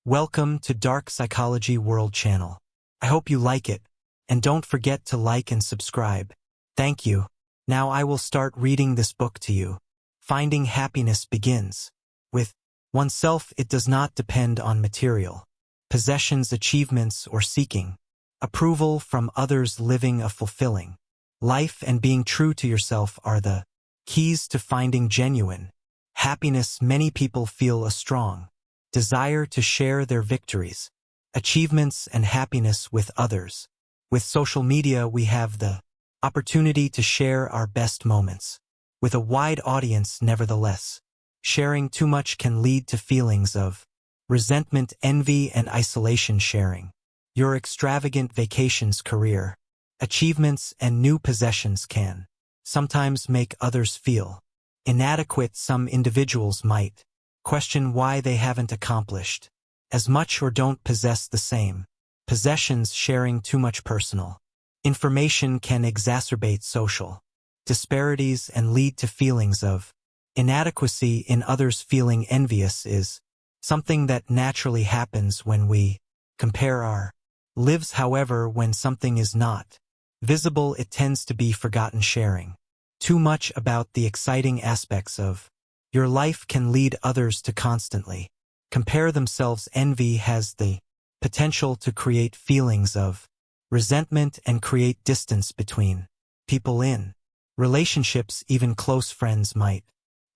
Welcome to Dark Psychology World Channel. I hope you like it, and don't forget to like and subscribe. Thank you. Now I will start reading this book to you. Finding happiness begins with oneself. It does not depend on material possessions, achievements, or seeking approval from others. Living a fulfilling life and being true to yourself are the keys to finding genuine happiness. Many people feel a strong desire to share their victories, achievements, and happiness with others. With social media, we have the opportunity to share our best moments with a wide audience. Nevertheless, sharing too much can lead to feelings of resentment, envy, and isolation. Sharing your extravagant vacations, career achievements, and new possessions can sometimes make others feel inadequate. Some individuals might question why they haven't accomplished as much or don't possess the same possessions. Sharing too much personal information can exacerbate social disparities and lead to feelings of inadequacy in others. Feeling envious is something that naturally happens when we compare our lives. However, when something is not visible, it tends to be forgotten. Sharing too much about the exciting aspects of your life can lead others to constantly compare themselves. Envy has the potential to create feelings of resentment and create distance between people in relationships. Even close friends might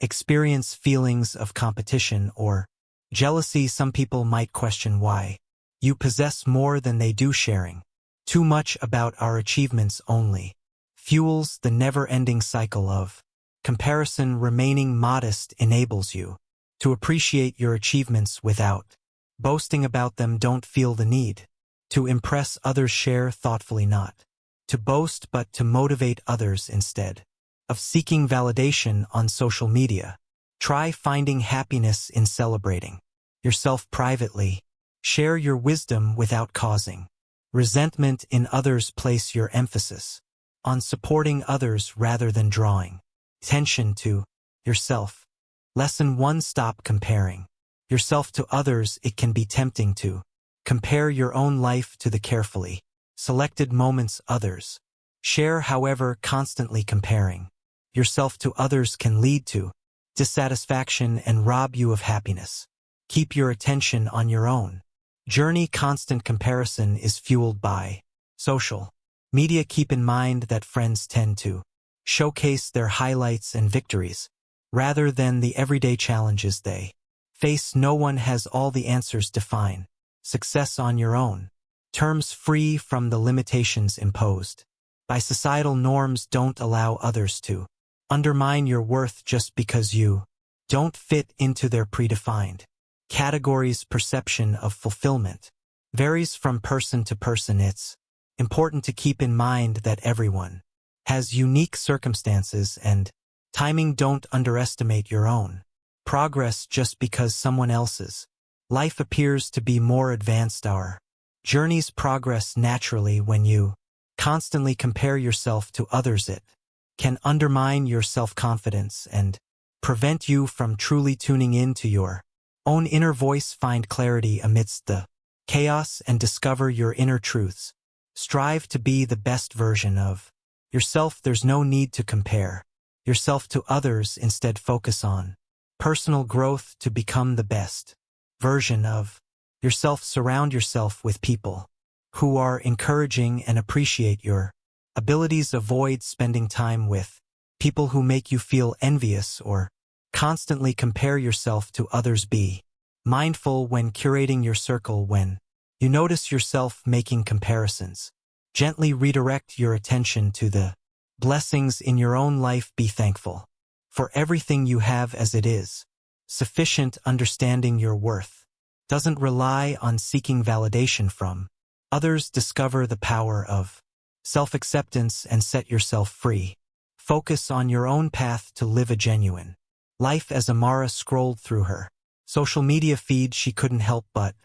experience feelings of competition or jealousy. Some people might question why you possess more than they do. Sharing too much about our achievements only fuels the never-ending cycle of comparison. Remaining modest enables you to appreciate your achievements without boasting about them. Don't feel the need to impress others. Share thoughtfully, not to boast but to motivate others. Instead of seeking validation on social media, try finding happiness in celebrating yourself privately. Share your wisdom without causing resentment in others. Place your emphasis on supporting others rather than drawing attention to yourself. Lesson 1: Stop comparing yourself to others. It can be tempting to compare your own life to the carefully selected moments others share. However, constantly comparing yourself to others can lead to dissatisfaction and rob you of happiness. Keep your attention on your own journey. Constant comparison is fueled by social media. Keep in mind that friends tend to showcase their highlights and victories rather than the everyday challenges they face. No one has all the answers. Define success on your own terms, free from the limitations imposed by societal norms. Don't allow others to undermine your worth just because you don't fit into their predefined categories. Perception of fulfillment varies from person to person. It's important to keep in mind that everyone has unique circumstances and timing. Don't underestimate your own progress just because someone else's life appears to be more advanced. Our journeys progress naturally when you constantly compare yourself to others. It can undermine your self-confidence and prevent you from truly tuning in to your own inner voice. Find clarity amidst the chaos and discover your inner truths. Strive to be the best version of yourself. There's no need to compare yourself to others. Instead, focus on personal growth to become the best version of yourself. Surround yourself with people who are encouraging and appreciate your abilities. Avoid spending time with people who make you feel envious or constantly compare yourself to others. Be mindful when curating your circle. When you notice yourself making comparisons, gently redirect your attention to the blessings in your own life. Be thankful for everything you have as it is sufficient. Understanding your worth doesn't rely on seeking validation from others. Discover the power of self-acceptance and set yourself free. Focus on your own path to live a genuine life. As Amara scrolled through her social media feed, she couldn't help but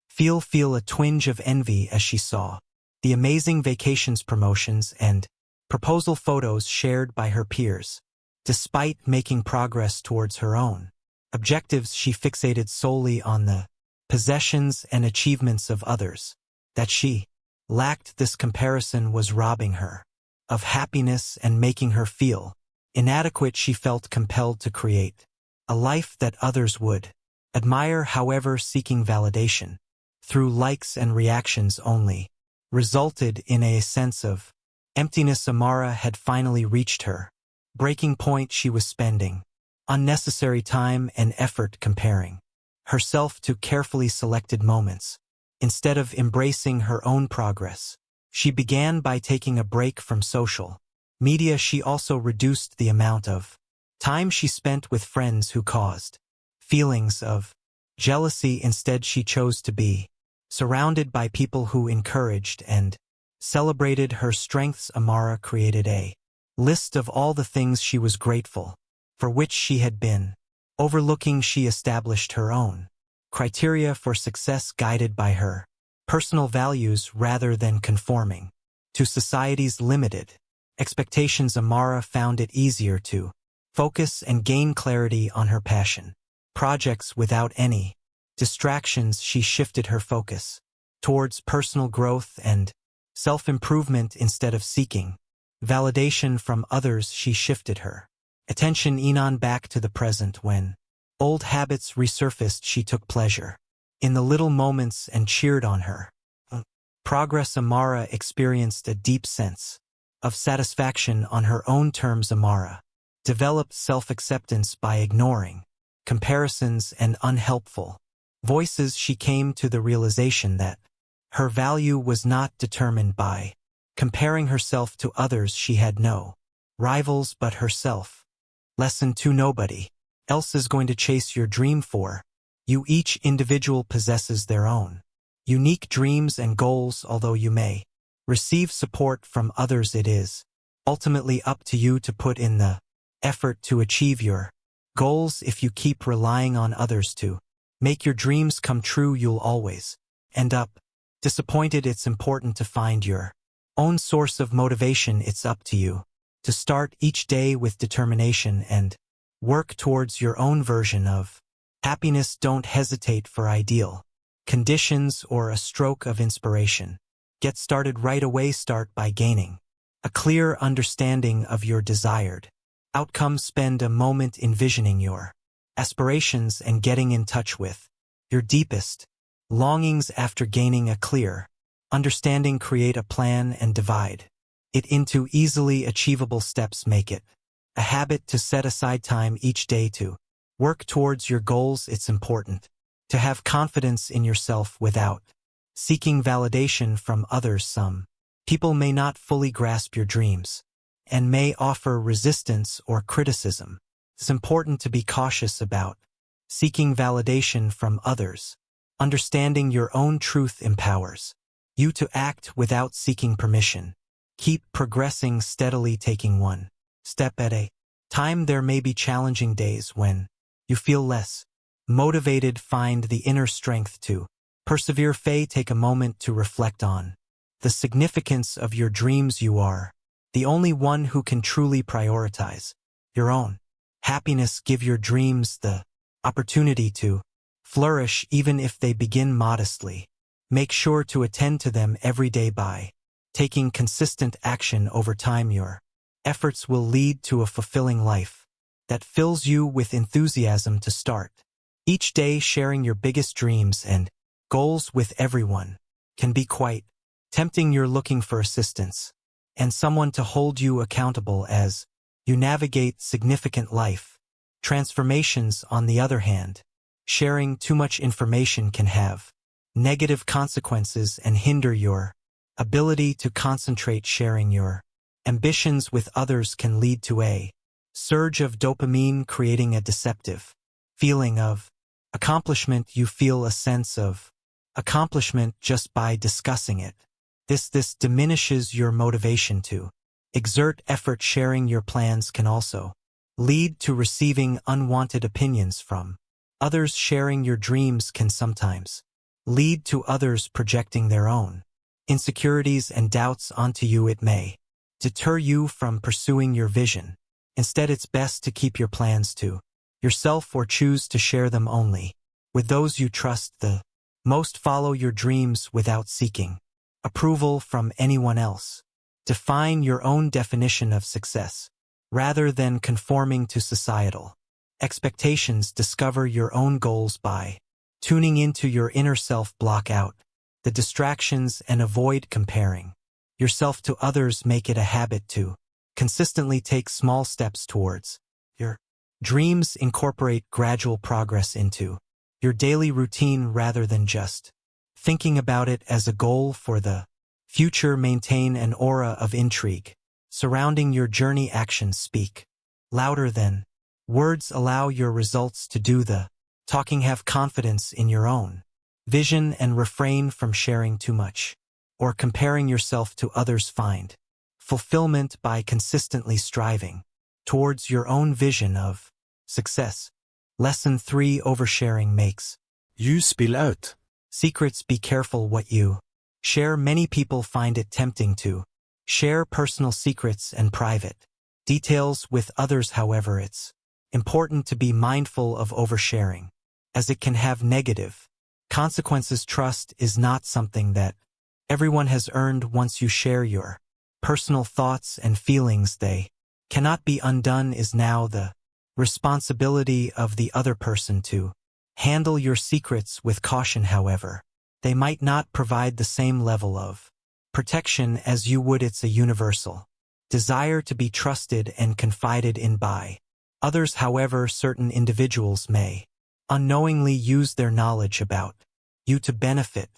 feel a twinge of envy as she saw the amazing vacations, promotions, and proposal photos shared by her peers. Despite making progress towards her own objectives, she fixated solely on the possessions and achievements of others. That she lacked this comparison was robbing her of happiness and making her feel inadequate. She felt compelled to create a life that others would admire. However, seeking validation through likes and reactions only resulted in a sense of emptiness. Amara had finally reached her breaking point. She was spending unnecessary time and effort comparing herself to carefully selected moments. Instead of embracing her own progress, she began by taking a break from social media. She also reduced the amount of time she spent with friends who caused feelings of jealousy. Instead, she chose to be surrounded by people who encouraged and celebrated her strengths. Amara created a list of all the things she was grateful for, which she had been overlooking. She established her own criteria for success, guided by her personal values rather than conforming to society's limited expectations. Amara found it easier to focus and gain clarity on her passion projects without any distractions. She shifted her focus towards personal growth and self-improvement instead of seeking validation from others. She shifted her attention back to the present. When old habits resurfaced, she took pleasure in the little moments and cheered on her progress. Amara experienced a deep sense of satisfaction on her own terms. Amara developed self-acceptance by ignoring comparisons and unhelpful voices. She came to the realization that her value was not determined by comparing herself to others. She had no rivals but herself. Lesson 2: nobody else is going to chase your dream for you. Each individual possesses their own unique dreams and goals. Although you may receive support from others, it is ultimately up to you to put in the effort to achieve your goals. If you keep relying on others to make your dreams come true, you'll always end up disappointed. It's important to find your own source of motivation. It's up to you to start each day with determination and work towards your own version of happiness. Don't hesitate for ideal conditions or a stroke of inspiration. Get started right away. Start by gaining a clear understanding of your desired outcomes. Spend a moment envisioning your aspirations and getting in touch with your deepest longings. After gaining a clear understanding, create a plan and divide it into easily achievable steps. Make it a habit to set aside time each day to work towards your goals. It's important to have confidence in yourself without seeking validation from others. Some people may not fully grasp your dreams and may offer resistance or criticism. It's important to be cautious about seeking validation from others. Understanding your own truth empowers you to act without seeking permission. Keep progressing steadily, taking one step at a time. There may be challenging days when you feel less motivated. Find the inner strength to persevere. Take a moment to reflect on the significance of your dreams. You are the only one who can truly prioritize your own happiness. Give your dreams the opportunity to flourish, even if they begin modestly. Make sure to attend to them every day. By taking consistent action over time, your efforts will lead to a fulfilling life that fills you with enthusiasm to start each day. Sharing your biggest dreams and goals with everyone can be quite tempting. You're looking for assistance and someone to hold you accountable as you navigate significant life transformations. On the other hand, sharing too much information can have negative consequences and hinder your ability to concentrate. Sharing your ambitions with others can lead to a surge of dopamine, creating a deceptive feeling of accomplishment. You feel a sense of accomplishment just by discussing it. This diminishes your motivation to exert effort. Sharing your plans can also lead to receiving unwanted opinions from others. Sharing your dreams can sometimes lead to others projecting their own insecurities and doubts onto you. It may deter you from pursuing your vision. Instead, it's best to keep your plans to yourself or choose to share them only with those you trust. The Most follow your dreams without seeking approval from anyone else. Define your own definition of success, rather than conforming to societal expectations. Discover your own goals by tuning into your inner self. Block out the distractions and avoid comparing yourself to others. Make it a habit to consistently take small steps towards your dreams. Incorporate gradual progress into your daily routine rather than just thinking about it as a goal for the future. Maintain an aura of intrigue surrounding your journey. Actions speak louder than words. Allow your results to do the talking. Have confidence in your own vision and refrain from sharing too much or comparing yourself to others. Find fulfillment by consistently striving towards your own vision of success. Lesson 3: Oversharing makes you spill out secrets. Be careful what you share. Many people find it tempting to share personal secrets and private details with others. However, it's important to be mindful of oversharing, as it can have negative consequences. Trust is not something that everyone has earned. Once you share your personal thoughts and feelings, they cannot be undone. Is now the responsibility of the other person to handle your secrets with caution. However, they might not provide the same level of protection as you would. It's a universal desire to be trusted and confided in by others. However, certain individuals may unknowingly use their knowledge about you to benefit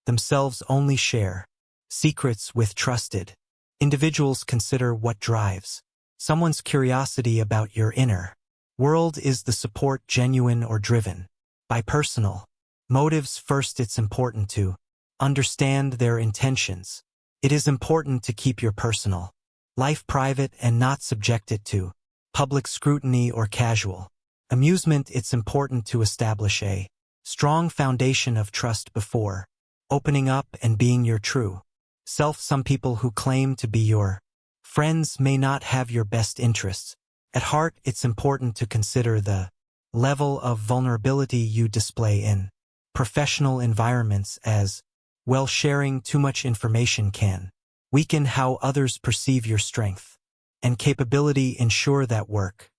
themselves. Only share secrets with trusted individuals. Consider what drives someone's curiosity about your inner world. Is the support genuine or driven by personal motives? First, it's important to understand their intentions. It is important to keep your personal life private and not subject it to public scrutiny or casual amusement. It's important to establish a strong foundation of trust before opening up and being your true self. Some people who claim to be your friends may not have your best interests at heart. It's important to consider the level of vulnerability you display in professional environments as well. Sharing too much information can weaken how others perceive your strength and capability. Ensure that work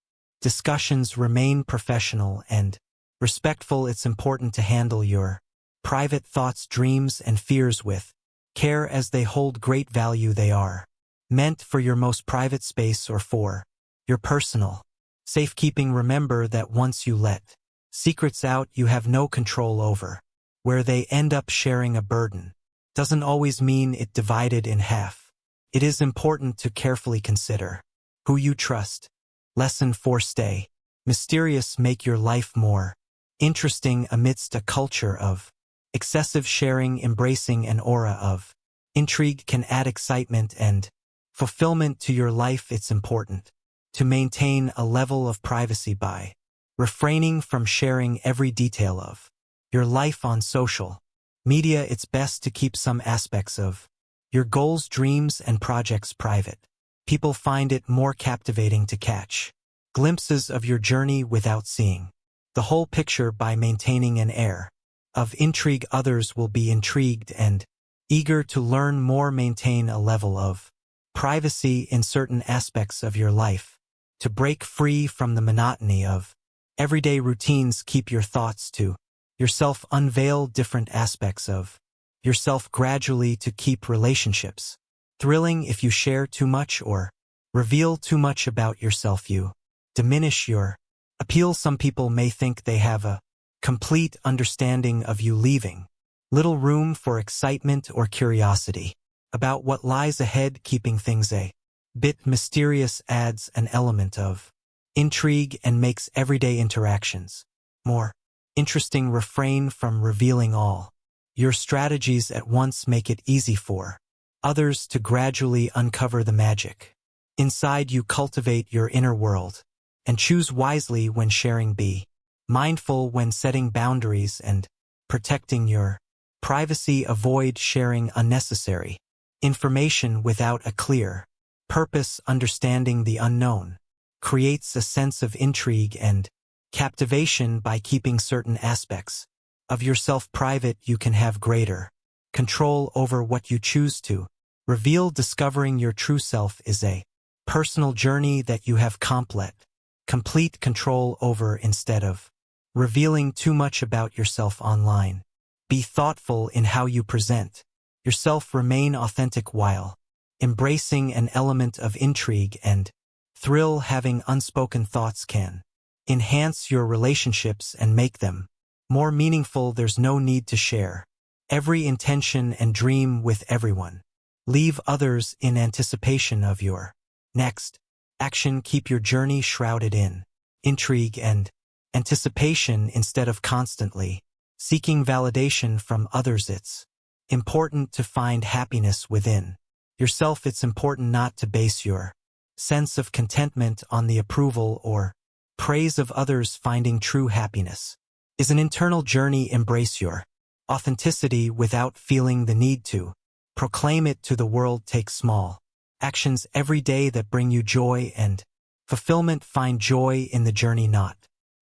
discussions remain professional and respectful. It's important to handle your private thoughts, dreams, and fears with care, as they hold great value. They are meant for your most private space or for your personal safekeeping. Remember that once you let secrets out, you have no control over where they end up. Sharing a burden doesn't always mean it divided in half. It is important to carefully consider who you trust. Lesson 4: Stay mysterious. Make your life more interesting amidst a culture of excessive sharing. Embracing an aura of intrigue can add excitement and fulfillment to your life. It's important to maintain a level of privacy by refraining from sharing every detail of your life on social media. It's best to keep some aspects of your goals, dreams, and projects private. People find it more captivating to catch glimpses of your journey without seeing the whole picture. By maintaining an air of intrigue, others will be intrigued and eager to learn more. Maintain a level of privacy in certain aspects of your life to break free from the monotony of everyday routines. Keep your thoughts to yourself. Unveil different aspects of yourself gradually to keep relationships thrilling. If you share too much or reveal too much about yourself, you diminish your appeal. Some people may think they have a complete understanding of you, leaving little room for excitement or curiosity about what lies ahead. Keeping things a bit mysterious adds an element of intrigue and makes everyday interactions more interesting. Refrain from revealing all your strategies at once. Make it easy for others to gradually uncover the magic inside you. Cultivate your inner world and choose wisely when sharing. Be mindful when setting boundaries and protecting your privacy. Avoid sharing unnecessary information without a clear purpose. Understanding the unknown creates a sense of intrigue and captivation. By keeping certain aspects of yourself private, you can have greater control over what you choose to reveal. Discovering your true self is a personal journey that you have complete control over. Instead of revealing too much about yourself online, be thoughtful in how you present yourself. Remain authentic while embracing an element of intrigue and thrill. Having unspoken thoughts can enhance your relationships and make them more meaningful. There's no need to share every intention and dream with everyone. Leave others in anticipation of your next action. Keep your journey shrouded in intrigue and anticipation instead of constantly seeking validation from others. It's important to find happiness within yourself. It's important not to base your sense of contentment on the approval or praise of others. Finding true happiness is an internal journey. Embrace your authenticity without feeling the need to proclaim it to the world. Take small actions every day that bring you joy and fulfillment. Find joy in the journey, not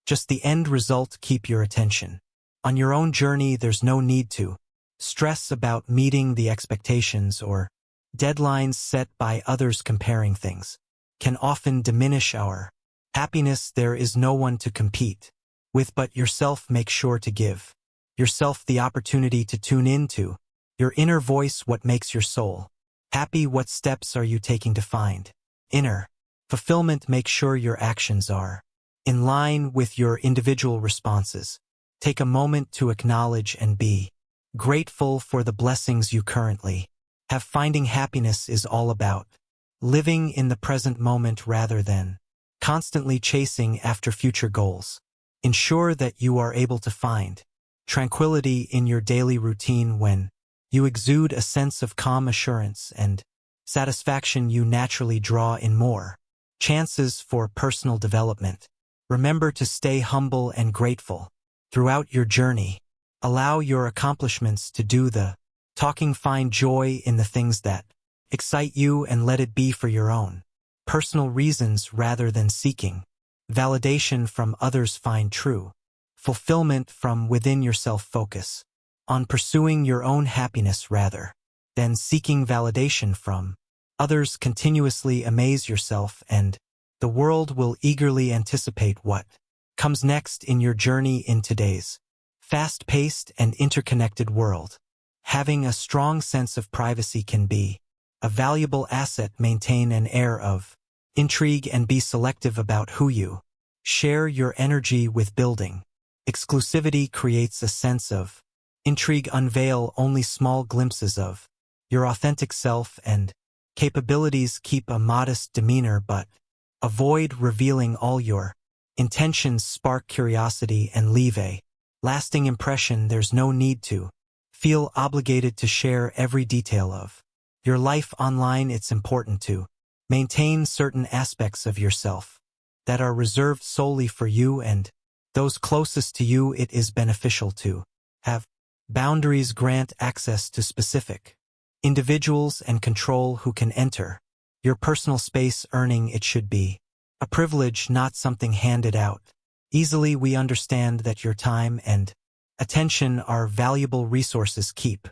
just the end result. Keep your attention on your own journey. There's no need to stress about meeting the expectations or deadlines set by others. Comparing things can often diminish our happiness. There is no one to compete with but yourself. Make sure to give yourself the opportunity to tune into your inner voice. What makes your soul happy? What steps are you taking to find inner fulfillment? Make sure your actions are in line with your individual responses. Take a moment to acknowledge and be grateful for the blessings you currently have. Finding happiness is all about living in the present moment rather than constantly chasing after future goals. Ensure that you are able to find tranquility in your daily routine. When you exude a sense of calm, assurance, and satisfaction, you naturally draw in more chances for personal development. Remember to stay humble and grateful throughout your journey. Allow your accomplishments to do the talking. Find joy in the things that excite you and let it be for your own personal reasons rather than seeking validation from others. Find true fulfillment from within yourself. Focus on pursuing your own happiness rather than seeking validation from others. Continuously amaze yourself and the world will eagerly anticipate what comes next in your journey. In today's fast-paced and interconnected world, having a strong sense of privacy can be a valuable asset. Maintain an air of intrigue and be selective about who you share your energy with. Building exclusivity creates a sense of intrigue. Unveil only small glimpses of your authentic self and capabilities. Keep a modest demeanor but avoid revealing all your intentions. Spark curiosity and leave a lasting impression. There's no need to feel obligated to share every detail of your life online. It's important to maintain certain aspects of yourself that are reserved solely for you and those closest to you. It is beneficial to have boundaries. Grant access to specific individuals and control who can enter your personal space. Earning it should be a privilege, not something handed out easily. We understand that your time and attention are valuable resources. Keep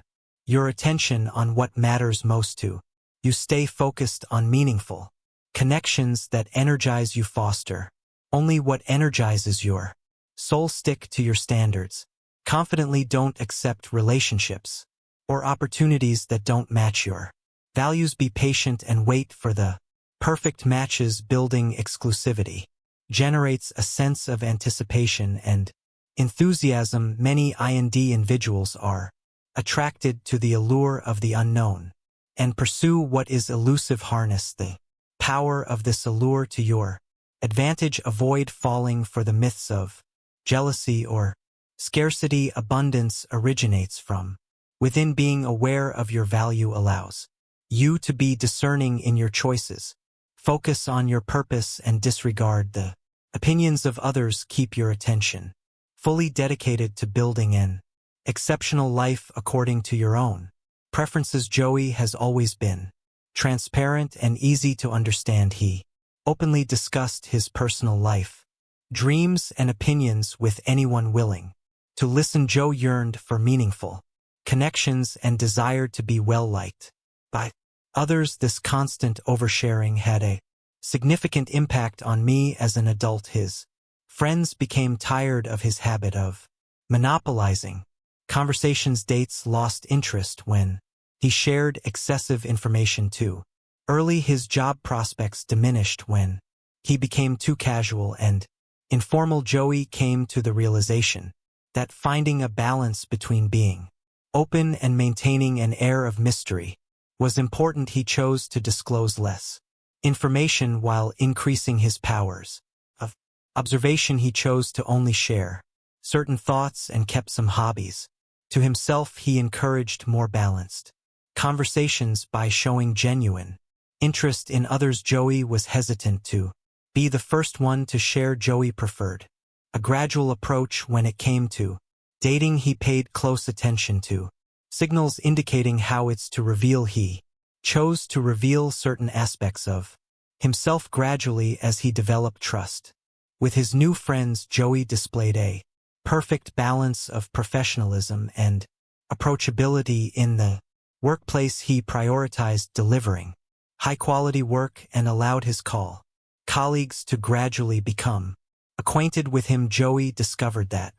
your attention on what matters most to you. Stay focused on meaningful connections that energize you. Foster only what energizes your soul. Stick to your standards confidently. Don't accept relationships or opportunities that don't match your values. Be patient and wait for the perfect matches. Building exclusivity generates a sense of anticipation and enthusiasm. Many individuals are attracted to the allure of the unknown and pursue what is elusive. Harness the power of this allure to your advantage. Avoid falling for the myths of jealousy or scarcity. Abundance originates from within. Being aware of your value allows you to be discerning in your choices. Focus on your purpose and disregard the opinions of others. Keep your attention fully dedicated to building an exceptional life according to your own preferences. Joey has always been transparent and easy to understand. He openly discussed his personal life, dreams, and opinions with anyone willing To listen, Joe yearned for meaningful connections and desired to be well-liked by others. This constant oversharing had a significant impact on me as an adult. His friends became tired of his habit of monopolizing conversations. Dates lost interest when he shared excessive information too early. His job prospects diminished when he became too casual and informal. Joey came to the realization that finding a balance between being open and maintaining an air of mystery was important. He chose to disclose less information while increasing his powers of observation. He chose to only share certain thoughts and kept some hobbies to himself. He encouraged more balanced conversations by showing genuine interest in others. Joey was hesitant to be the first one to share. Joey preferred a gradual approach when it came to dating. He paid close attention to signals indicating how it's to reveal. He chose to reveal certain aspects of himself gradually as he developed trust with his new friends. Joey displayed a perfect balance of professionalism and approachability in the workplace. He prioritized delivering high-quality work and allowed his colleagues to gradually become acquainted with him. Joey discovered that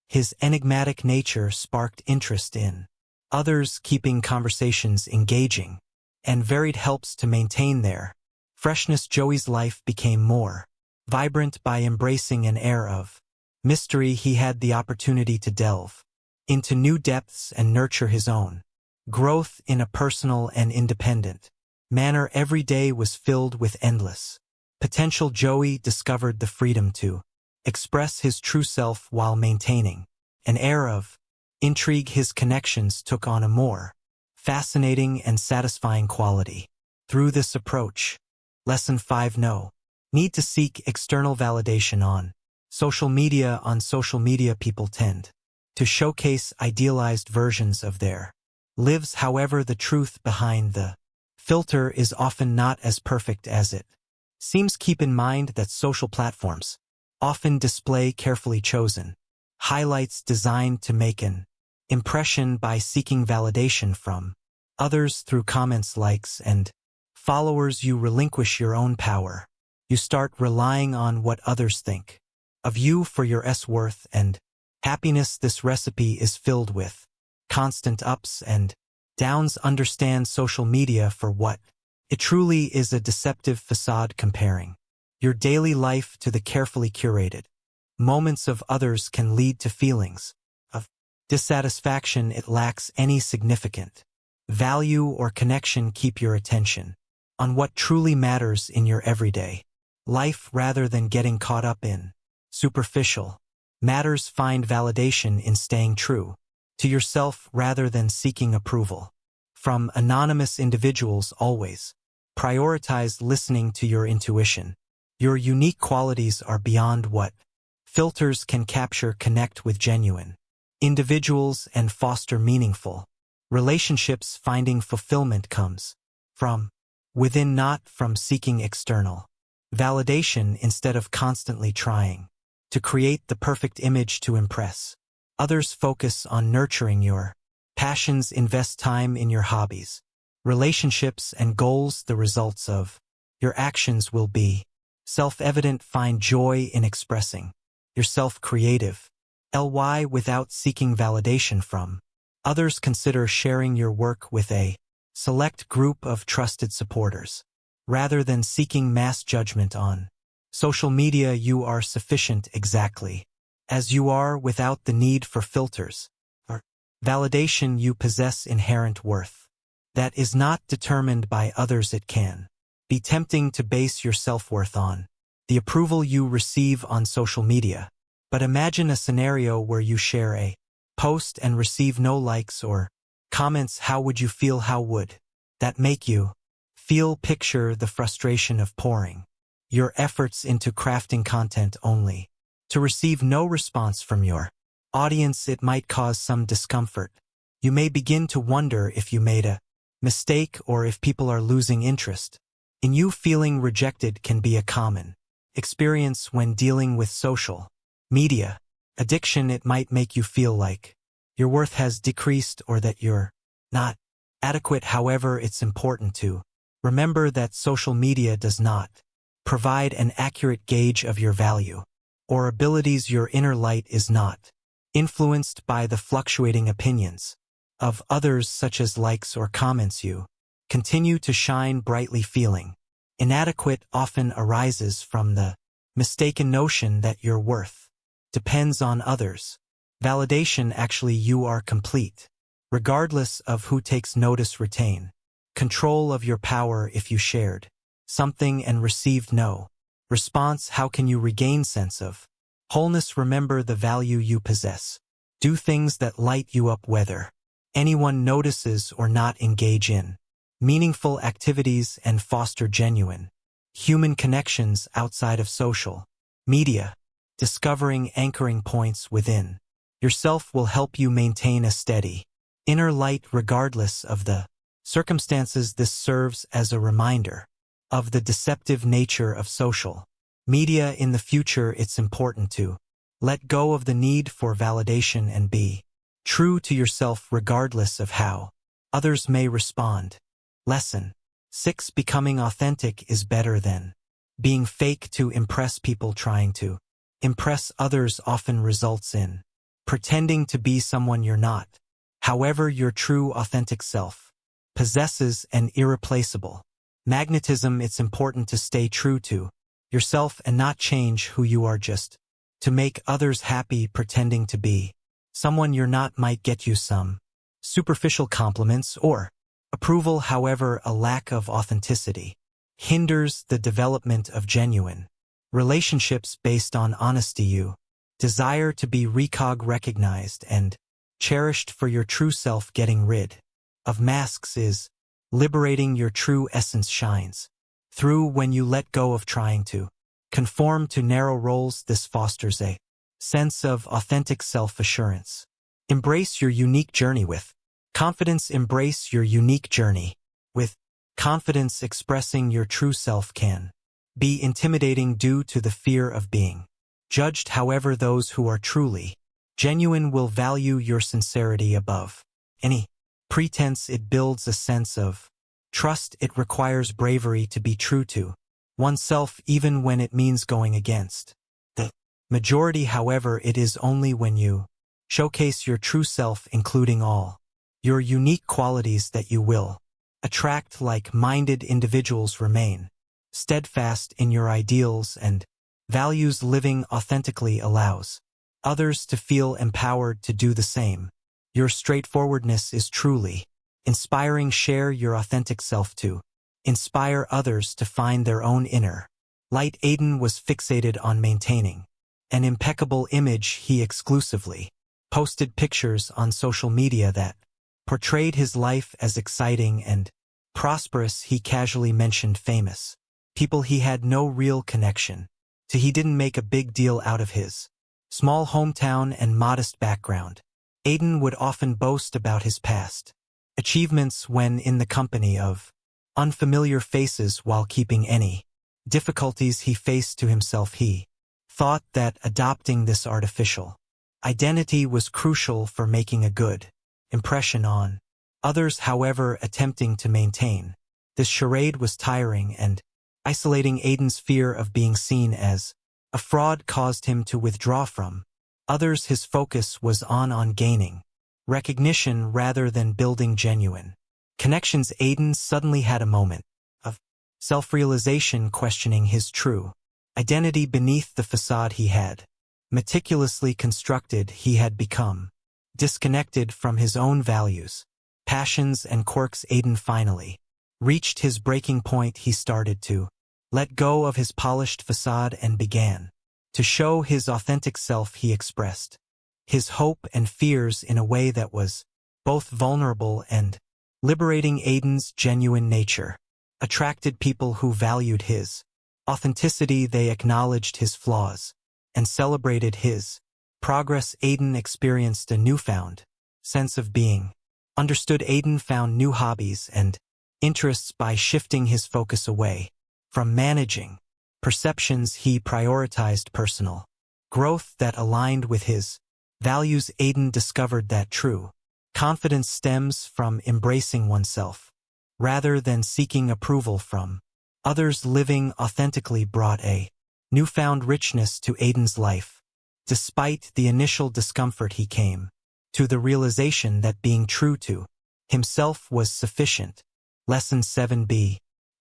his enigmatic nature sparked interest in others. Keeping conversations engaging and varied helps to maintain their freshness. Joey's life became more vibrant by embracing an air of mystery. He had the opportunity to delve into new depths and nurture his own growth in a personal and independent manner. Every day was filled with endless potential. Joey discovered the freedom to express his true self while maintaining an air of intrigue. His connections took on a more fascinating and satisfying quality through this approach. Lesson 5: No need to seek external validation on social media. On social media, people tend to showcase idealized versions of their lives. However, the truth behind the filter is often not as perfect as it seems. Keep in mind that social platforms often display carefully chosen highlights designed to make an impression. By seeking validation from others through comments, likes, and followers, you relinquish your own power. You start relying on what others think of you for your worth and happiness. This recipe is filled with constant ups and downs. Understand social media for what it truly is: a deceptive facade. Comparing your daily life to the carefully curated moments of others can lead to feelings of dissatisfaction. It lacks any significant value or connection. Keep your attention on what truly matters in your everyday life rather than getting caught up in superficial matters. Find validation in staying true to yourself rather than seeking approval from anonymous individuals. Always prioritize listening to your intuition. Your unique qualities are beyond what filters can capture. Connect with genuine individuals and foster meaningful relationships. Finding fulfillment comes from within, not from seeking external validation. Instead of constantly trying to create the perfect image to impress others, focus on nurturing your passions. Invest time in your hobbies, relationships, and goals. The results of your actions will be self-evident. Find joy in expressing yourself creative without seeking validation from others. Consider sharing your work with a select group of trusted supporters rather than seeking mass judgment on social media. You are sufficient exactly as you are, without the need for filters or validation. You possess inherent worth that is not determined by others. It can be tempting to base your self-worth on the approval you receive on social media. But imagine a scenario where you share a post and receive no likes or comments. How would you feel? How would that make you feel? Picture the frustration of pouring your efforts into crafting content only to receive no response from your audience. It might cause some discomfort. You may begin to wonder if you made a mistake or if people are losing interest in you. Feeling rejected can be a common experience when dealing with social media. addiction, it might make you feel like your worth has decreased or that you're not adequate. However, it's important to remember that social media does not provide an accurate gauge of your value or abilities. Your inner light is not influenced by the fluctuating opinions of others, such as likes or comments. You continue to shine brightly. Feeling inadequate often arises from the mistaken notion that your worth depends on others' validation. Actually, you are complete, regardless of who takes notice. Retain control of your power. If you shared something and received no response, how can you regain sense of wholeness? Remember the value you possess. Do things that light you up, whether anyone notices or not. Engage in meaningful activities and foster genuine human connections outside of social media. Discovering anchoring points within yourself will help you maintain a steady inner light regardless of the circumstances. This serves as a reminder of the deceptive nature of social media. In the future, it's important to let go of the need for validation and be true to yourself regardless of how others may respond. Lesson 6. Becoming authentic is better than being fake. To impress people, trying to impress others often results in pretending to be someone you're not. However, your true authentic self possesses an irreplaceable magnetism. It's important to stay true to yourself and not change who you are just to make others happy. Pretending to be someone you're not might get you some superficial compliments or approval. However, a lack of authenticity hinders the development of genuine relationships based on honesty. You desire to be recognized and cherished for your true self. Getting rid of masks is liberating. Your true essence shines through when you let go of trying to conform to narrow roles. This fosters a sense of authentic self-assurance. Embrace your unique journey with confidence. Embrace your unique journey with confidence. Expressing your true self can be intimidating due to the fear of being judged. However, those who are truly genuine will value your sincerity above any pretense. It builds a sense of trust. It requires bravery to be true to oneself, even when it means going against the majority. However, it is only when you showcase your true self, including all your unique qualities, that you will attract like-minded individuals. Remain steadfast in your ideals and values. Living authentically allows others to feel empowered to do the same. Your straightforwardness is truly inspiring. Share your authentic self to inspire others to find their own inner light. Aiden was fixated on maintaining an impeccable image. He exclusively posted pictures on social media that portrayed his life as exciting and prosperous. He casually mentioned famous people he had no real connection to. He didn't make a big deal out of his small hometown and modest background. Aiden would often boast about his past achievements when in the company of unfamiliar faces. While keeping any difficulties he faced to himself, he thought that adopting this artificial identity was crucial for making a good impression on others. However, attempting to maintain this charade was tiring and isolating. Aiden's fear of being seen as a fraud caused him to withdraw from others. His focus was on gaining recognition rather than building genuine connections. Aiden suddenly had a moment of self-realization, questioning his true identity beneath the facade he had meticulously constructed. He had become disconnected from his own values, passions, and quirks. Aiden finally reached his breaking point. He started to let go of his polished facade and began to show his authentic self. He expressed his hope and fears in a way that was both vulnerable and liberating. Aiden's genuine nature attracted people who valued his authenticity. They acknowledged his flaws and celebrated his progress. Aiden experienced a newfound sense of being understood. Aiden found new hobbies and interests by shifting his focus away from managing perceptions. He prioritized personal growth that aligned with his values. Aiden discovered that true confidence stems from embracing oneself, rather than seeking approval from others. Living authentically brought a newfound richness to Aiden's life. Despite the initial discomfort, he came to the realization that being true to himself was sufficient. Lesson 7: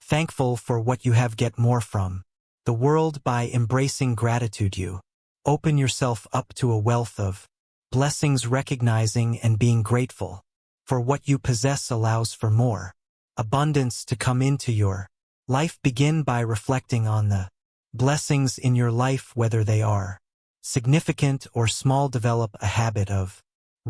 thankful for what you have. Get more from the world by embracing gratitude. You open yourself up to a wealth of blessings. Recognizing and being grateful for what you possess allows for more abundance to come into your life. Begin by reflecting on the blessings in your life, whether they are significant or small. Develop a habit of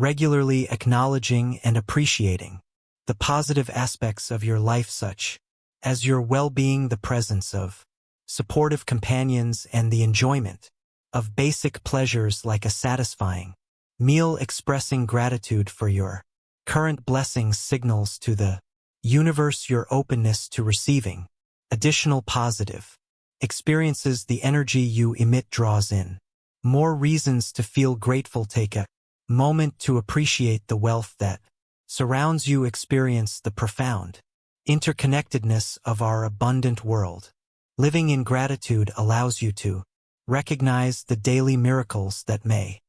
regularly acknowledging and appreciating the positive aspects of your life, such as your well-being, the presence of supportive companions, and the enjoyment of basic pleasures like a satisfying meal. Expressing gratitude for your current blessings signals to the universe your openness to receiving additional positive experiences. The energy you emit draws in more reasons to feel grateful. Take a moment to appreciate the wealth that surrounds you. Experience the profound interconnectedness of our abundant world. Living in gratitude allows you to recognize the daily miracles that may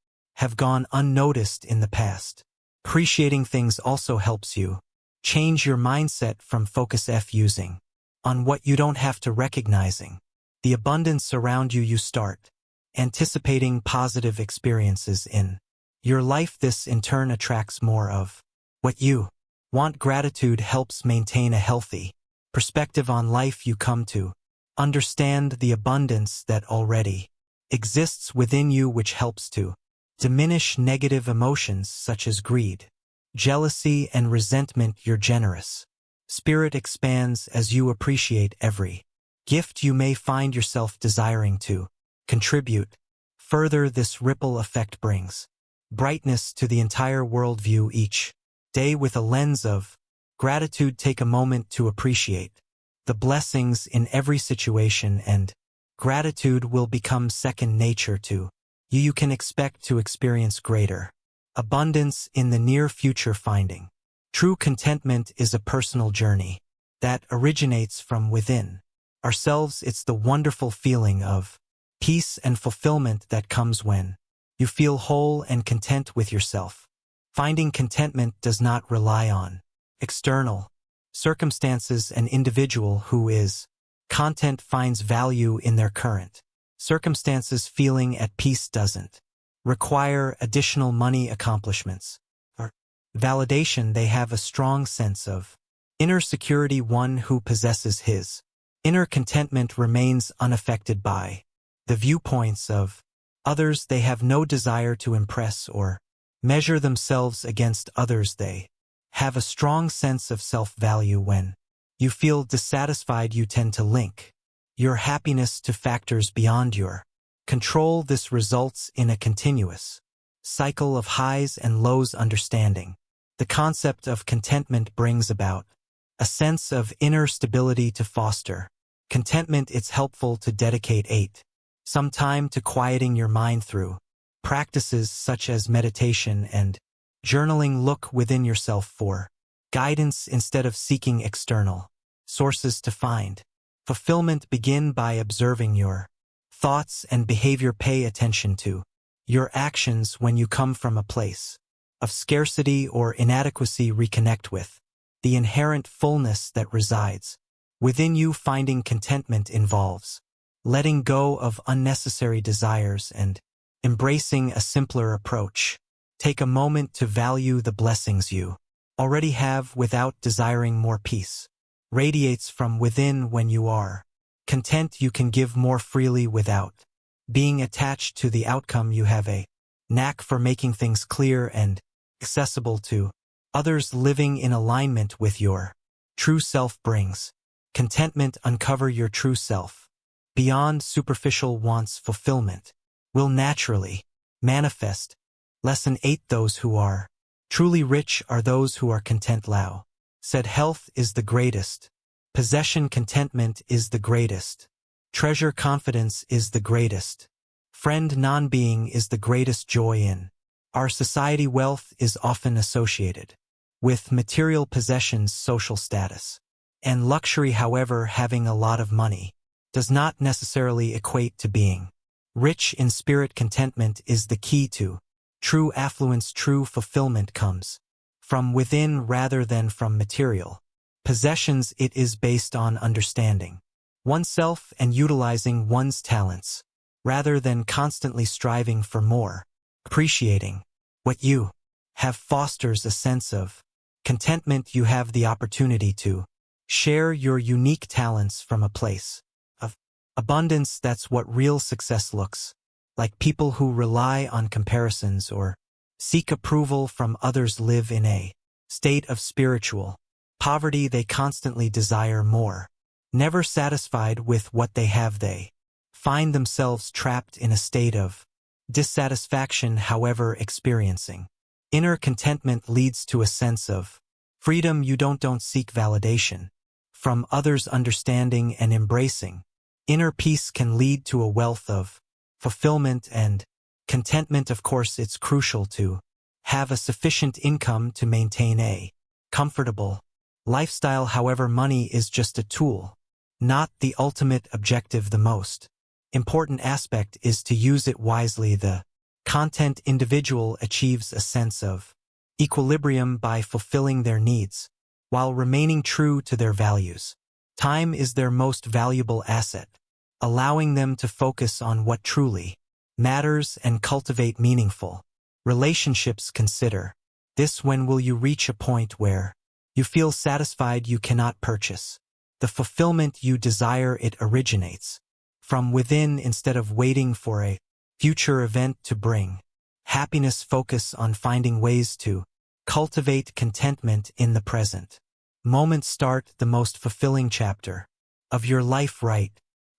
have gone unnoticed in the past. Appreciating things also helps you change your mindset from focusing on what you don't have to recognizing the abundance around you. You start anticipating positive experiences in your life. This in turn attracts more of what you want. Gratitude helps maintain a healthy perspective on life. You come to understand the abundance that already exists within you, which helps to diminish negative emotions such as greed, jealousy, and resentment. Your generous spirit expands as you appreciate every gift you may find yourself desiring to contribute. Further, this ripple effect brings brightness to the entire worldview. Each day with a lens of gratitude, take a moment to appreciate the blessings in every situation, and gratitude will become second nature to you. You can expect to experience greater abundance in the near future. Finding true contentment is a personal journey that originates from within ourselves. It's the wonderful feeling of peace and fulfillment that comes when you feel whole and content with yourself. Finding contentment does not rely on external circumstances. An individual who is content finds value in their current circumstances. Feeling at peace doesn't require additional money, accomplishments, or validation. They have a strong sense of inner security. One who possesses his inner contentment remains unaffected by the viewpoints of others. They have no desire to impress or measure themselves against others. They have a strong sense of self-value. When you feel dissatisfied, you tend to link your happiness to factors beyond your control. This results in a continuous cycle of highs and lows. Understanding the concept of contentment brings about a sense of inner stability. To foster contentment, it's helpful to dedicate some time to quieting your mind through practices such as meditation and journaling. Look within yourself for guidance instead of seeking external sources to find fulfillment. Begin by observing your thoughts and behavior. Pay attention to your actions when you come from a place of scarcity or inadequacy. Reconnect with the inherent fullness that resides within you. Finding contentment involves letting go of unnecessary desires and embracing a simpler approach. Take a moment to value the blessings you already have without desiring more. Peace radiates from within. When you are content, you can give more freely without being attached to the outcome. You have a knack for making things clear and accessible to others. Living in alignment with your true self brings contentment. Uncover your true self beyond superficial wants. Fulfillment will naturally manifest. Lesson 8: those who are truly rich are those who are content. Lao said, health is the greatest possession, contentment is the greatest treasure, confidence is the greatest Friend non-being is the greatest joy in our society. Wealth is often associated with material possessions, social status, and luxury. However, having a lot of money does not necessarily equate to being rich in spirit. Contentment is the key to true affluence. True fulfillment comes from within rather than from material possessions. It is based on understanding oneself and utilizing one's talents, rather than constantly striving for more. Appreciating what you have fosters a sense of contentment. You have the opportunity to share your unique talents from a place of abundance. That's what real success looks like. People who rely on comparisons or seek approval from others live in a state of spiritual poverty. They constantly desire more. Never satisfied with what they have, they find themselves trapped in a state of dissatisfaction. However, experiencing inner contentment leads to a sense of freedom. You don't seek validation from others. Understanding and embracing inner peace can lead to a wealth of fulfillment and contentment. Of course, it's crucial to have a sufficient income to maintain a comfortable lifestyle. However, money is just a tool, not the ultimate objective. The most important aspect is to use it wisely. The content individual achieves a sense of equilibrium by fulfilling their needs while remaining true to their values. Time is their most valuable asset, allowing them to focus on what truly matters and cultivate meaningful relationships. Consider this: when will you reach a point where you feel satisfied? You cannot purchase the fulfillment you desire. It originates from within instead of waiting for a future event to bring happiness. Focus on finding ways to cultivate contentment in the present moment. Start the most fulfilling chapter of your life right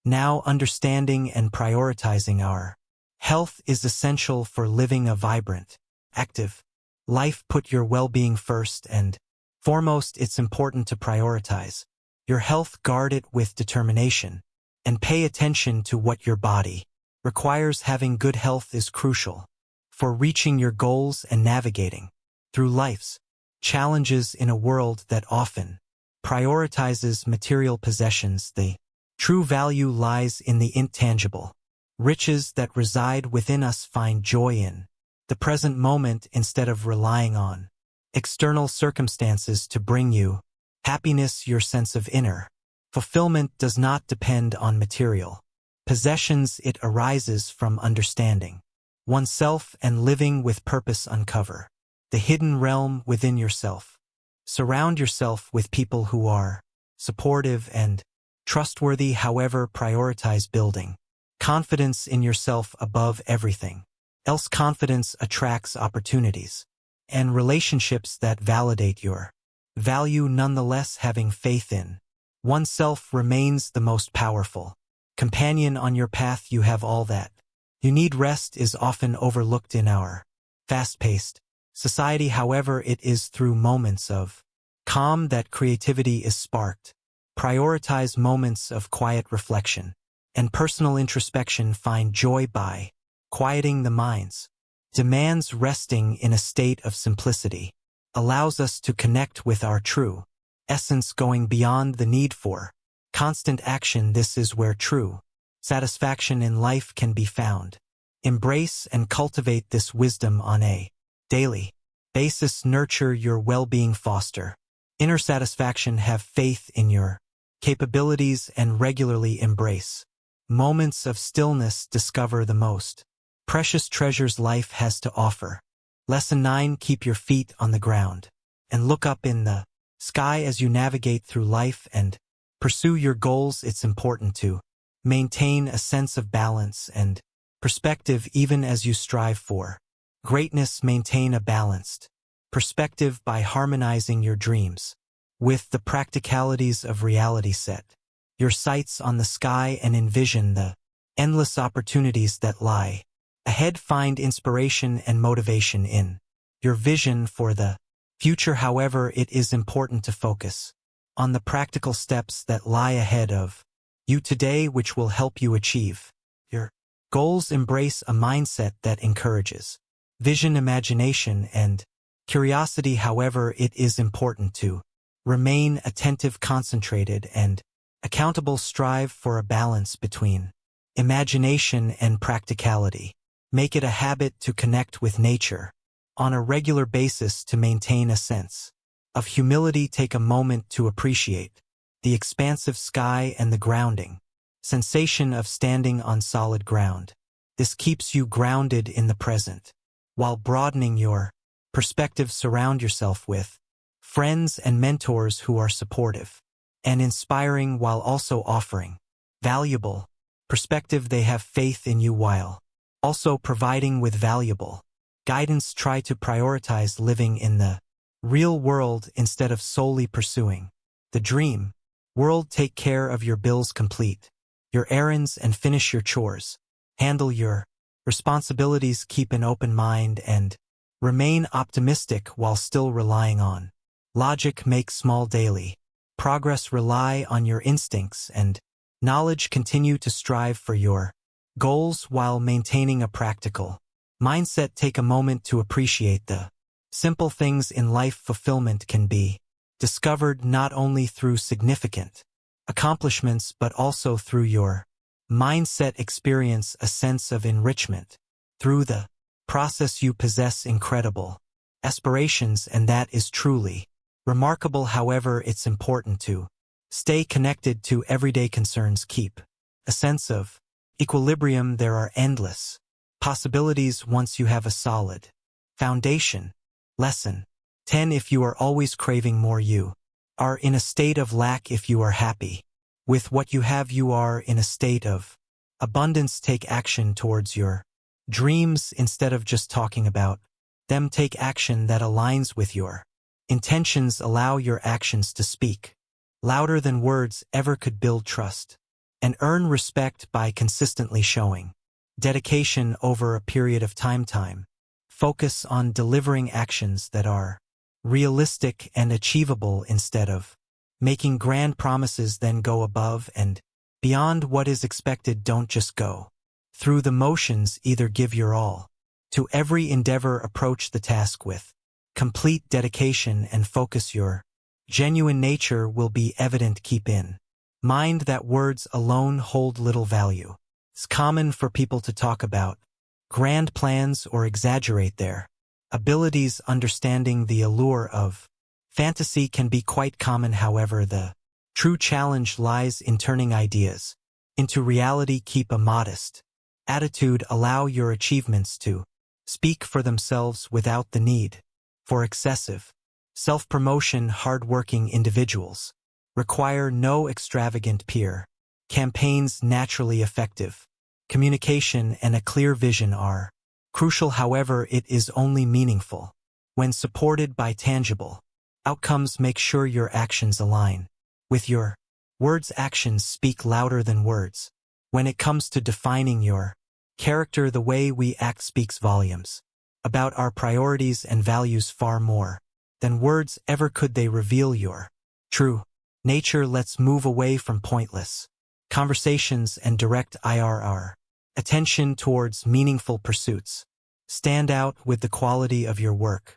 now. Understanding and prioritizing our health is essential for living a vibrant, active life. Put your well-being first and foremost. It's important to prioritize your health. Guard it with determination and pay attention to what your body requires. Having good health is crucial for reaching your goals and navigating through life's challenges in a world that often prioritizes material possessions. The true value lies in the intangible riches that reside within us. Find joy in the present moment instead of relying on external circumstances to bring you happiness. Your sense of inner fulfillment does not depend on material possessions. It arises from understanding oneself and living with purpose. Uncover the hidden realm within yourself. Surround yourself with people who are supportive and trustworthy. However, prioritize building confidence in yourself above everything else. Confidence attracts opportunities and relationships that validate your value. Nonetheless, having faith in oneself remains the most powerful companion on your path. You have all that you need. Rest is often overlooked in our fast-paced society. However, it is through moments of calm that creativity is sparked. Prioritize moments of quiet reflection and personal introspection. Find joy by quieting the mind's demands. Resting in a state of simplicity allows us to connect with our true essence, going beyond the need for constant action. This is where true satisfaction in life can be found. Embrace and cultivate this wisdom on a daily basis. Nurture your well-being. Foster inner satisfaction. Have faith in your capabilities and regularly embrace moments of stillness. Discover the most precious treasures life has to offer. Lesson 9. Keep your feet on the ground and look up in the sky as you navigate through life and pursue your goals. It's important to maintain a sense of balance and perspective even as you strive for greatness. Maintain a balanced perspective by harmonizing your dreams with the practicalities of reality. Set your sights on the sky and envision the endless opportunities that lie ahead. Find inspiration and motivation in your vision for the future. However, it is important to focus on the practical steps that lie ahead of you today, which will help you achieve your Goals embrace a mindset that encourages vision, imagination, and curiosity. However, it is important to remain attentive, concentrated, and accountable. Strive for a balance between imagination and practicality. Make it a habit to connect with nature on a regular basis to maintain a sense of humility. Take a moment to appreciate the expansive sky and the grounding sensation of standing on solid ground. This keeps you grounded in the present while broadening your perspective. Surround yourself with friends and mentors who are supportive and inspiring while also offering valuable perspective. They have faith in you while also providing with valuable guidance. Try to prioritize living in the real world instead of solely pursuing the dream world. Take care of your bills, complete your errands, and finish your chores. Handle your responsibilities. Keep an open mind and remain optimistic while still relying on logic. Make small daily progress. Rely on your instincts and knowledge. Continue to strive for your goals while maintaining a practical mindset. Take a moment to appreciate the simple things in life. Fulfillment can be discovered not only through significant accomplishments but also through your mindset. Experience a sense of enrichment through the process. You possess incredible aspirations, and that is truly remarkable. However, it's important to stay connected to everyday concerns. Keep a sense of equilibrium. There are endless possibilities once you have a solid foundation. Lesson 10. If you are always craving more, you are in a state of lack. If you are happy with what you have, you are in a state of abundance. Take action towards your dreams instead of just talking about them. Take action that aligns with your intentions. Allow your actions to speak louder than words ever could. Build trust and earn respect by consistently showing dedication over a period of time. Focus on delivering actions that are realistic and achievable instead of making grand promises. Then go above and beyond what is expected. Don't just go through the motions. Either give your all to every endeavor. Approach the task with complete dedication and focus. Your genuine nature will be evident. Keep in mind that words alone hold little value. It's common for people to talk about grand plans or exaggerate their abilities. Understanding the allure of fantasy can be quite common. However, the true challenge lies in turning ideas into reality. Keep a modest attitude. Allow your achievements to speak for themselves without the need for excessive self-promotion. Hard-working individuals require no extravagant peer campaigns. Naturally effective communication and a clear vision are crucial. However, it is only meaningful when supported by tangible outcomes. Make sure your actions align with your words. Actions speak louder than words. When it comes to defining your character, the way we act speaks volumes about our priorities and values far more than words ever could. They reveal your true nature. Let's move away from pointless conversations and direct our attention towards meaningful pursuits. Stand out with the quality of your work.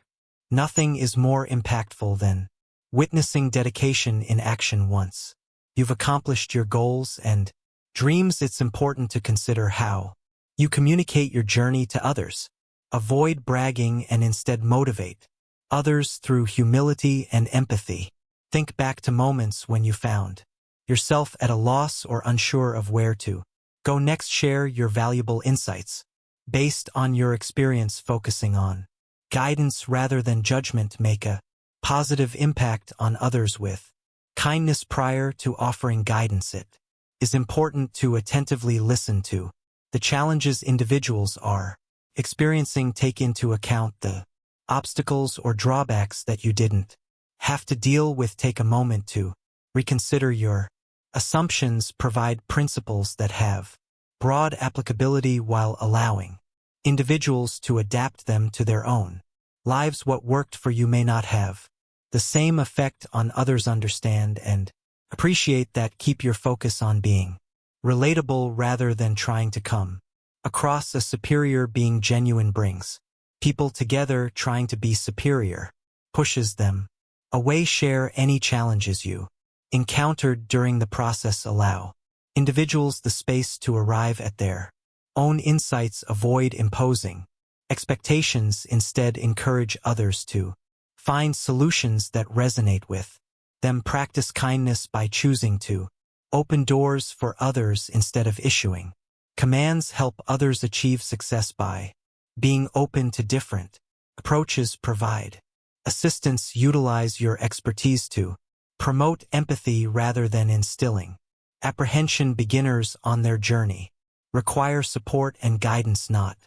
Nothing is more impactful than witnessing dedication in action. Once you've accomplished your goals and dreams, it's important to consider how you communicate your journey to others. Avoid bragging and instead motivate others through humility and empathy. Think back to moments when you found yourself at a loss or unsure of where to go next. Share your valuable insights based on your experience. Focusing on guidance rather than judgment. Make a positive impact on others with kindness. Prior to offering guidance, it is important to attentively listen to the challenges individuals are experiencing. Take into account the obstacles or drawbacks that you didn't have to deal with. Take a moment to reconsider your assumptions. Provide principles that have broad applicability while allowing individuals to adapt them to their own lives. What worked for you may not have the same effect on others. Understand and appreciate that. Keep your focus on being relatable rather than trying to come across a superior being genuine brings people together trying to be superior, pushes them away. Share any challenges you encountered during the process. Allow individuals the space to arrive at their own insights. Avoid imposing expectations. Instead, encourage others to find solutions that resonate with them. Practice kindness by choosing to open doors for others instead of issuing commands. Help others achieve success by being open to different approaches. Provide assistance. Utilize your expertise to promote empathy rather than instilling apprehension. Beginners on their journey require support and guidance, not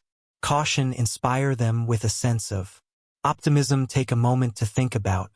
caution. Inspire them with a sense of optimism. Take a moment to think about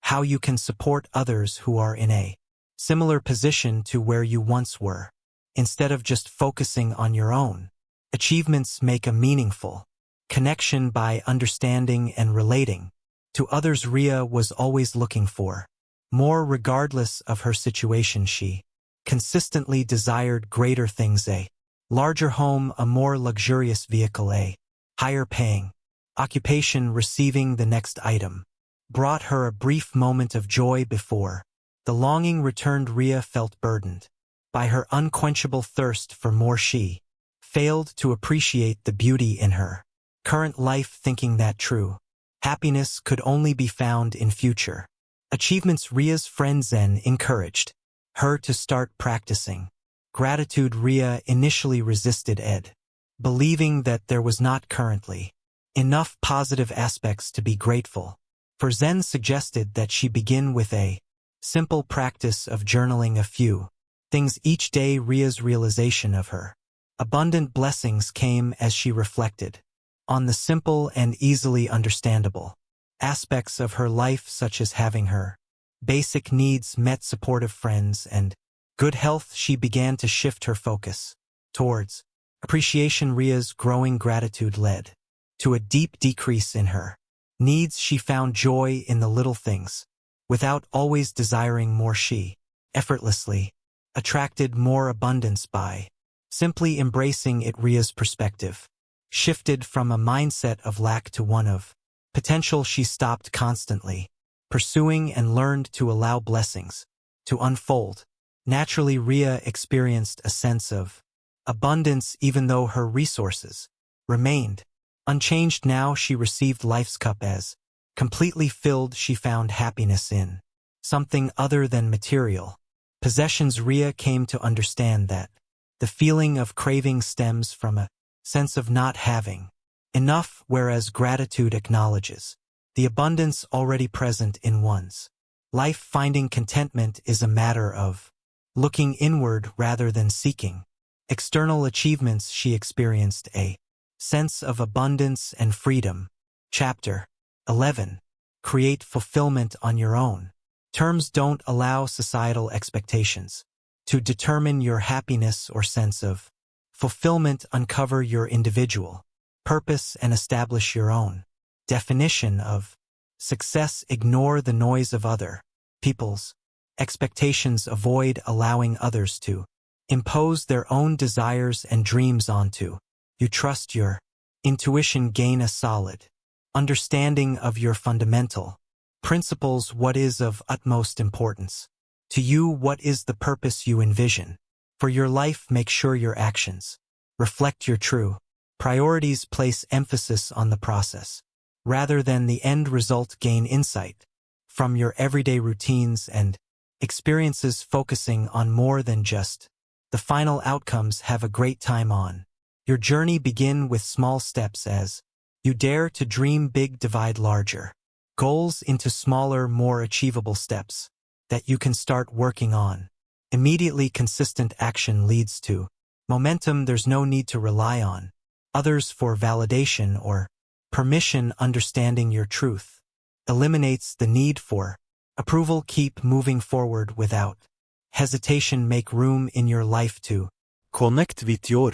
how you can support others who are in a similar position to where you once were. Instead of just focusing on your own achievements, make a meaningful connection by understanding and relating to others. Ria was always looking for more. Regardless of her situation, she consistently desired greater things: a larger home, a more luxurious vehicle, a higher paying occupation. Receiving the next item brought her a brief moment of joy. Before the longing returned, Ria felt burdened by her unquenchable thirst for more. She failed to appreciate the beauty in her current life, thinking that true happiness could only be found in future achievements. Ria's friend Zen encouraged her to start practicing gratitude. Ria initially resisted believing that there was not currently enough positive aspects to be grateful for. Zen suggested that she begin with a simple practice of journaling a few things each day. Ria's realization of her abundant blessings came as she reflected on the simple and easily understandable aspects of her life, such as having her basic needs met, supportive friends, and good health. She began to shift her focus towards appreciation. Ria's growing gratitude led to a deep decrease in her needs. She found joy in the little things without always desiring more. She effortlessly attracted more abundance by simply embracing it. Ria's perspective shifted from a mindset of lack to one of potential. She stopped constantly pursuing and learned to allow blessings to unfold naturally. Ria experienced a sense of abundance even though her resources remained unchanged. Now she received life's cup as completely filled. She found happiness in something other than material possessions. Ria came to understand that the feeling of craving stems from a sense of not having enough, whereas gratitude acknowledges the abundance already present in one's life. Finding contentment is a matter of looking inward rather than seeking external achievements. She experienced a sense of abundance and freedom. Chapter 11. Create fulfillment on your own terms. Don't allow societal expectations to determine your happiness or sense of fulfillment. Uncover your individual purpose and establish your own definition of success. Ignore the noise of other people's expectations. Avoid allowing others to impose their own desires and dreams onto you. Trust your intuition. Gain a solid understanding of your fundamental principles. What is of utmost importance to you? What is the purpose you envision for your life? Make sure your actions reflect your true priorities. Place emphasis on the process rather than the end result. Gain insight from your everyday routines and experiences, focusing on more than just the final outcomes. Have a great time on your journey. Begin with small steps as you dare to dream big. Divide larger goals into smaller, more achievable steps that you can start working on immediately. Consistent action leads to momentum. There's no need to rely on others for validation or permission. Understanding your truth eliminates the need for approval. Keep moving forward without hesitation. Make room in your life to connect with your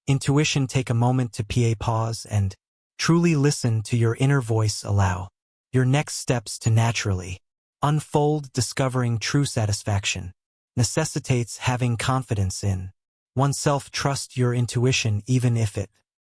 intuition. Take a moment to pause and truly listen to your inner voice. Allow your next steps to naturally unfold. Discovering true satisfaction necessitates having confidence in oneself. Trust your intuition even if it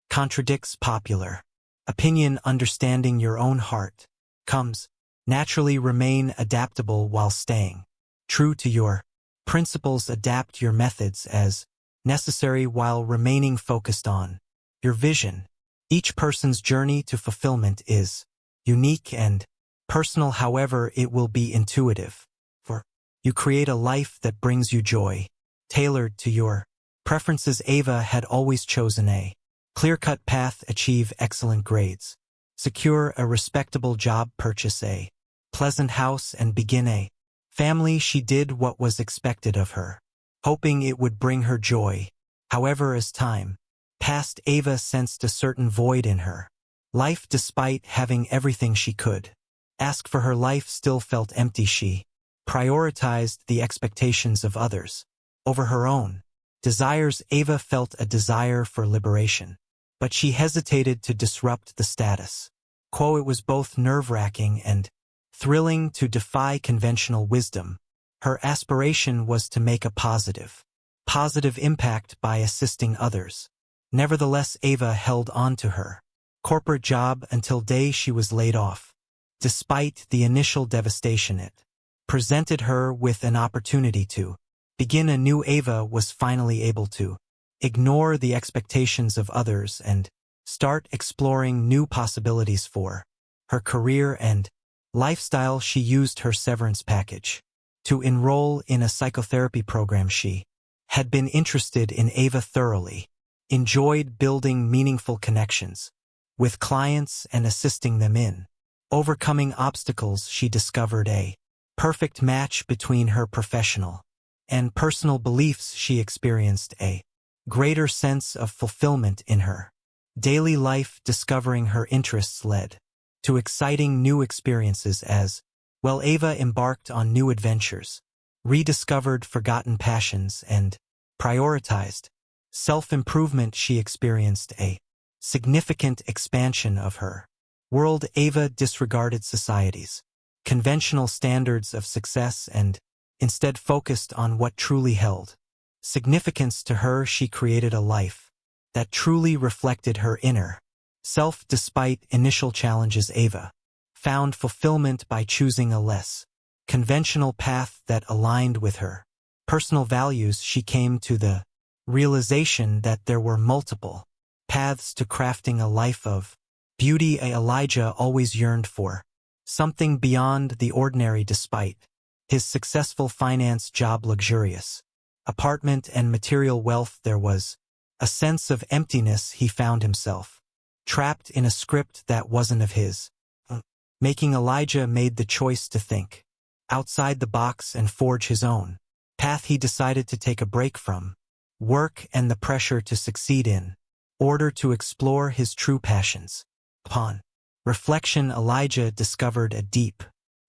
contradicts popular opinion. Understanding your own heart comes naturally. Remain adaptable while staying true to your principles. Adapt your methods as necessary while remaining focused on your vision. Each person's journey to fulfillment is unique and personal, however, it will be intuitive. For you create a life that brings you joy, tailored to your preferences. Ava had always chosen a clear-cut path: achieve excellent grades, secure a respectable job, purchase a pleasant house, and begin a family. She did what was expected of her, hoping it would bring her joy. However, as time passed, Ava sensed a certain void in her life. Despite having everything she could ask for, her life still felt empty. She prioritized the expectations of others over her own desires. Ava felt a desire for liberation, but she hesitated to disrupt the status quo. It was both nerve-wracking and thrilling to defy conventional wisdom. Her aspiration was to make a positive impact by assisting others. Nevertheless, Ava held on to her corporate job until day she was laid off. Despite the initial devastation, it presented her with an opportunity to begin anew. Ava was finally able to ignore the expectations of others and start exploring new possibilities for her career and lifestyle. She used her severance package to enroll in a psychotherapy program. She had been interested in. Ava thoroughly enjoyed building meaningful connections with clients and assisting them in overcoming obstacles. She discovered a perfect match between her professional and personal beliefs. She experienced a greater sense of fulfillment in her daily life. Discovering her interests led to exciting new experiences as well. Ava embarked on new adventures, rediscovered forgotten passions, and prioritized self-improvement. She experienced a significant expansion of her world. Ava disregarded society's conventional standards of success and instead focused on what truly held significance to her. She created a life that truly reflected her inner self. Despite initial challenges, Ava found fulfillment by choosing a less conventional path that aligned with her personal values. She came to the realization that there were multiple paths to crafting a life of beauty. Elijah always yearned for something beyond the ordinary. Despite his successful finance job, luxurious apartment, and material wealth, there was a sense of emptiness. He found himself trapped in a script that wasn't of his making. Elijah made the choice to think outside the box and forge his own path. He decided to take a break from work and the pressure to succeed in order to explore his true passions. Upon reflection, Elijah discovered a deep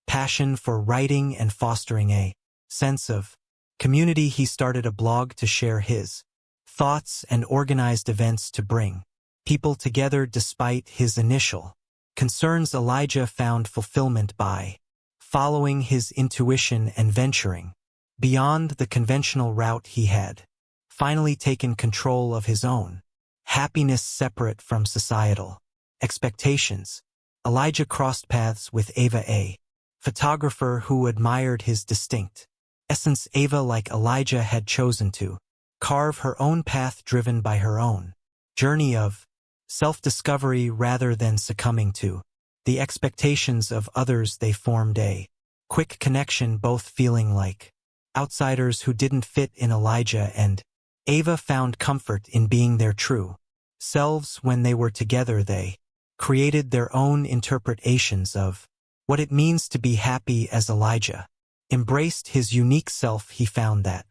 passion for writing and fostering a sense of community. He started a blog to share his thoughts and organized events to bring people together. Despite his initial concerns, Elijah found fulfillment by following his intuition and venturing beyond the conventional route. He had finally taken control of his own happiness, separate from societal expectations. Elijah crossed paths with Ava, a photographer who admired his distinct essence. Ava, like Elijah, had chosen to carve her own path, driven by her own journey of self-discovery rather than succumbing to the expectations of others. They formed a quick connection, both feeling like outsiders who didn't fit in. Elijah and Ava found comfort in being their true selves. When they were together, they created their own interpretations of what it means to be happy. As Elijah embraced his unique self, he found that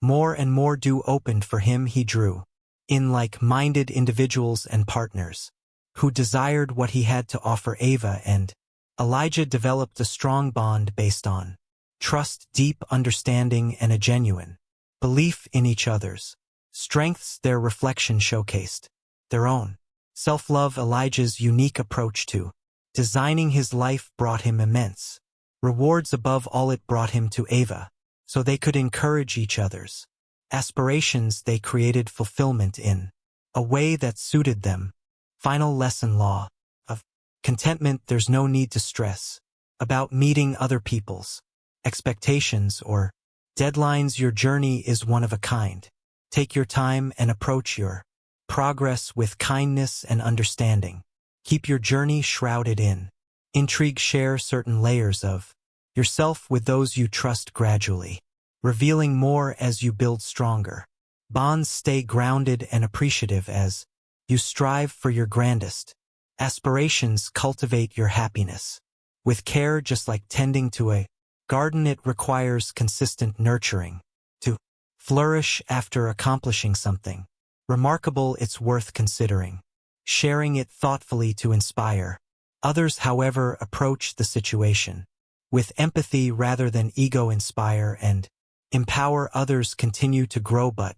more and more door opened for him. He drew in like-minded individuals and partners who desired what he had to offer. Ava and Elijah developed a strong bond based on trust, deep understanding, and a genuine belief in each other's strengths. Their reflection showcased their own self-love. Elijah's unique approach to designing his life brought him immense rewards. Above all, it brought him to Ava, so they could encourage each other's aspirations they created fulfillment in a way that suited them. Final lesson: law of contentment. There's no need to stress about meeting other people's expectations or deadlines. Your journey is one of a kind. Take your time and approach your progress with kindness and understanding. Keep your journey shrouded in intrigue. Share certain layers of yourself with those you trust, gradually revealing more as you build stronger bonds. Stay grounded and appreciative as you strive for your grandest aspirations. Cultivate your happiness with care, just like tending to a garden. It requires consistent nurturing to flourish. After accomplishing something remarkable, it's worth considering sharing it thoughtfully to inspire others. However, approach the situation with empathy rather than ego. Inspire and empower others. Continue to grow, but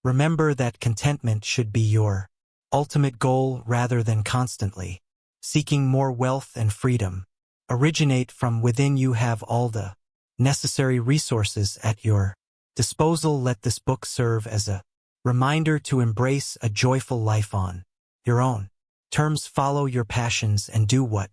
remember that contentment should be your ultimate goal rather than constantly seeking more. Wealth and freedom originate from within. You have all the necessary resources at your disposal. Let this book serve as a reminder to embrace a joyful life on your own terms. Follow your passions and do what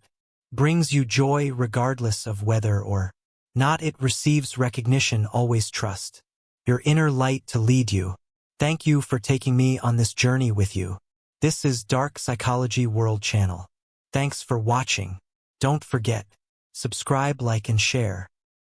brings you joy, regardless of whether or not it receives recognition. Always trust your inner light to lead you. Thank you for taking me on this journey with you. This is Dark Psychology World Channel. Thanks for watching. Don't forget, subscribe, like, and share.